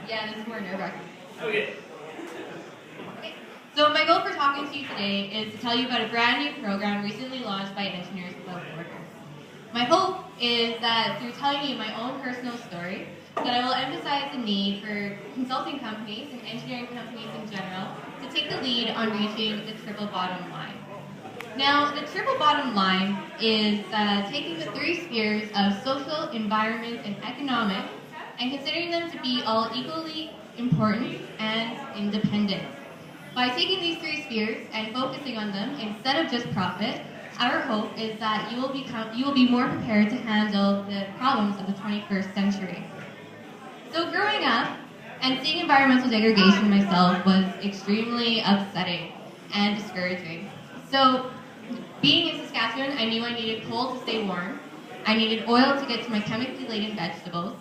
Yeah, this is more nerve-wracking. Okay. Okay. So my goal for talking to you today is to tell you about a brand new program recently launched by Engineers Without Borders. My hope is that through telling you my own personal story, that I will emphasize the need for consulting companies and engineering companies in general to take the lead on reaching the triple bottom line. Now, the triple bottom line is taking the three spheres of social, environment, and economic and considering them to be all equally important and independent. By taking these three spheres and focusing on them instead of just profit, our hope is that you will be more prepared to handle the problems of the 21st century. So growing up and seeing environmental degradation myself was extremely upsetting and discouraging. So being in Saskatchewan, I knew I needed coal to stay warm. I needed oil to get to my chemically laden vegetables.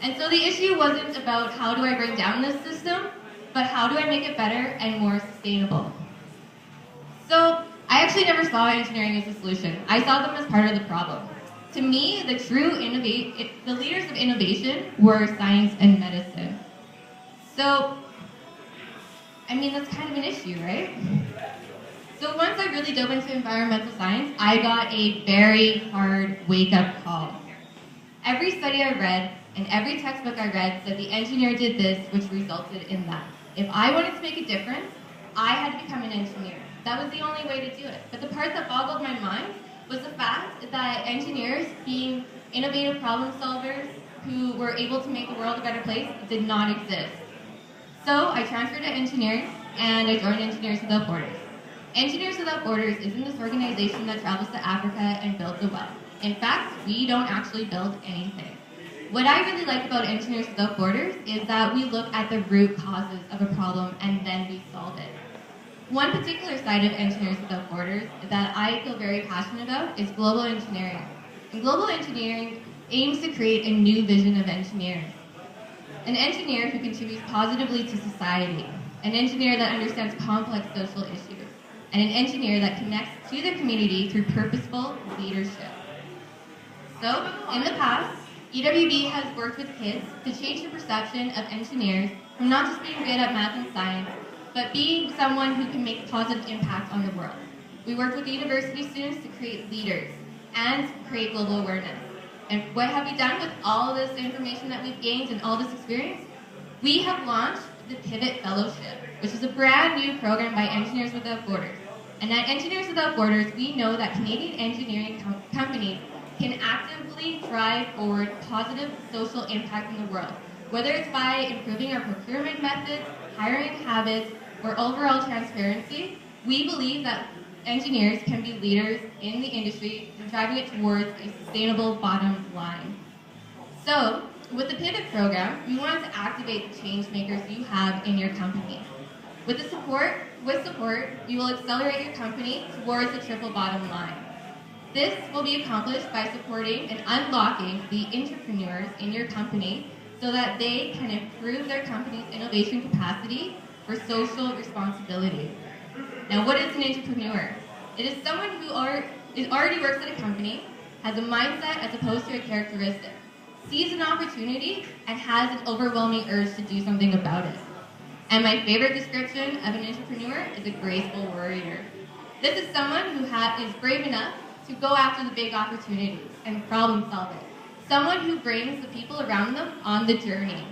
And so the issue wasn't about how do I bring down this system, but how do I make it better and more sustainable. So I actually never saw engineering as a solution. I saw them as part of the problem. To me, the leaders of innovation were science and medicine. So, I mean, that's kind of an issue, right? So once I really dove into environmental science, I got a very hard wake-up call. Every study I read and every textbook I read said the engineer did this, which resulted in that. If I wanted to make a difference, I had to become an engineer. That was the only way to do it. But the part that boggled my mind was the fact that engineers, being innovative problem solvers who were able to make the world a better place, did not exist. So I transferred to engineering and I joined Engineers Without Borders. Engineers Without Borders isn't this organization that travels to Africa and builds a well. In fact, we don't actually build anything. What I really like about Engineers Without Borders is that we look at the root causes of a problem and then we solve it. One particular side of Engineers Without Borders that I feel very passionate about is global engineering. And global engineering aims to create a new vision of engineers. An engineer who contributes positively to society, an engineer that understands complex social issues, and an engineer that connects to their community through purposeful leadership. So, in the past, EWB has worked with kids to change the perception of engineers from not just being good at math and science, but being someone who can make a positive impact on the world. We worked with university students to create leaders and create global awareness. And what have we done with all this information that we've gained and all this experience? We have launched the Pivot Fellowship, which is a brand new program by Engineers Without Borders. And at Engineers Without Borders, we know that Canadian engineering companies can actively drive forward positive social impact in the world, whether it's by improving our procurement methods, hiring habits, or overall transparency. We believe that engineers can be leaders in the industry and driving it towards a sustainable bottom line. So, with the Pivot program, we wanted to activate the change makers you have in your company. With support, you will accelerate your company towards the triple bottom line. This will be accomplished by supporting and unlocking the entrepreneurs in your company so that they can improve their company's innovation capacity for social responsibility. Now, what is an entrepreneur? It is someone who already works at a company, has a mindset as opposed to a characteristic, sees an opportunity, and has an overwhelming urge to do something about it. And my favorite description of an entrepreneur is a graceful warrior. This is someone who is brave enough to go after the big opportunities and problem solve it. Someone who brings the people around them on the journey.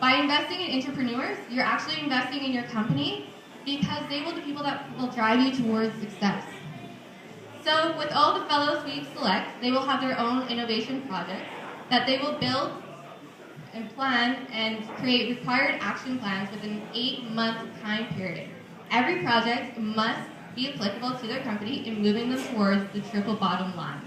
By investing in entrepreneurs, you're actually investing in your company because they will be people that will drive you towards success. So with all the fellows we select, they will have their own innovation projects that they will build and plan and create required action plans within an 8-month time period. Every project must be applicable to their company in moving them towards the triple bottom line.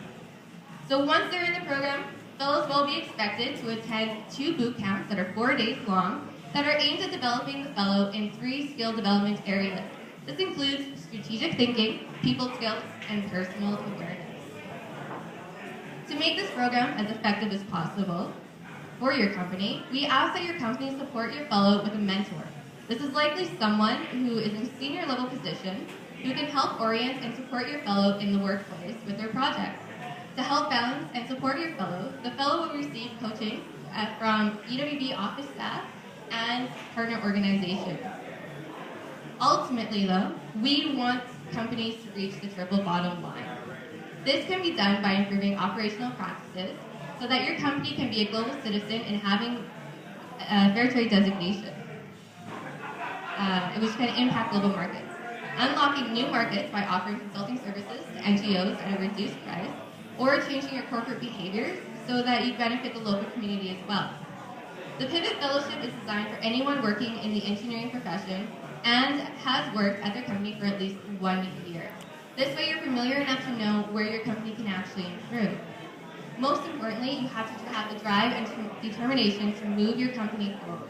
So once they're in the program, fellows will be expected to attend 2 boot camps that are 4 days long that are aimed at developing the fellow in 3 skill development areas. This includes strategic thinking, people skills, and personal awareness. To make this program as effective as possible for your company, we ask that your company support your fellow with a mentor. This is likely someone who is in a senior level position who can help orient and support your fellow in the workplace with their projects. To help balance and support your fellow, the fellow will receive coaching from EWB office staff and partner organizations. Ultimately, though, we want companies to reach the triple bottom line. This can be done by improving operational practices so that your company can be a global citizen and having a fair trade designation, which can impact global markets. Unlocking new markets by offering consulting services to NGOs at a reduced price, or changing your corporate behaviors so that you benefit the local community as well. The Pivot Fellowship is designed for anyone working in the engineering profession and has worked at their company for at least 1 year. This way you're familiar enough to know where your company can actually improve. Most importantly, you have to have the drive and determination to move your company forward.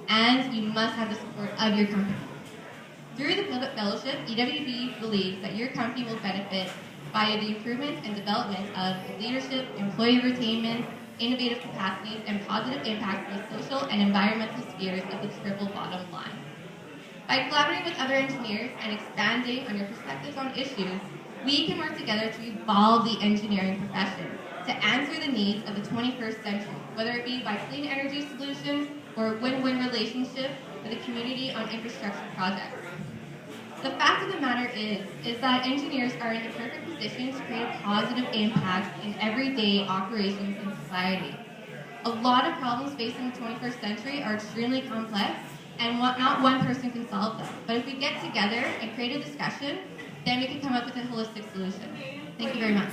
And you must have the support of your company. Through the Pivot Fellowship, EWB believes that your company will benefit by the improvement and development of leadership, employee retainment, innovative capacities, and positive impact on the social and environmental spheres of the triple bottom line. By collaborating with other engineers and expanding on your perspectives on issues, we can work together to evolve the engineering profession to answer the needs of the 21st century, whether it be by clean energy solutions or a win-win relationship with the community on infrastructure projects. The fact of the matter is that engineers are in the perfect position to create a positive impact in everyday operations in society. A lot of problems facing the 21st century are extremely complex, and not one person can solve them. But if we get together and create a discussion, then we can come up with a holistic solution. Thank you very much.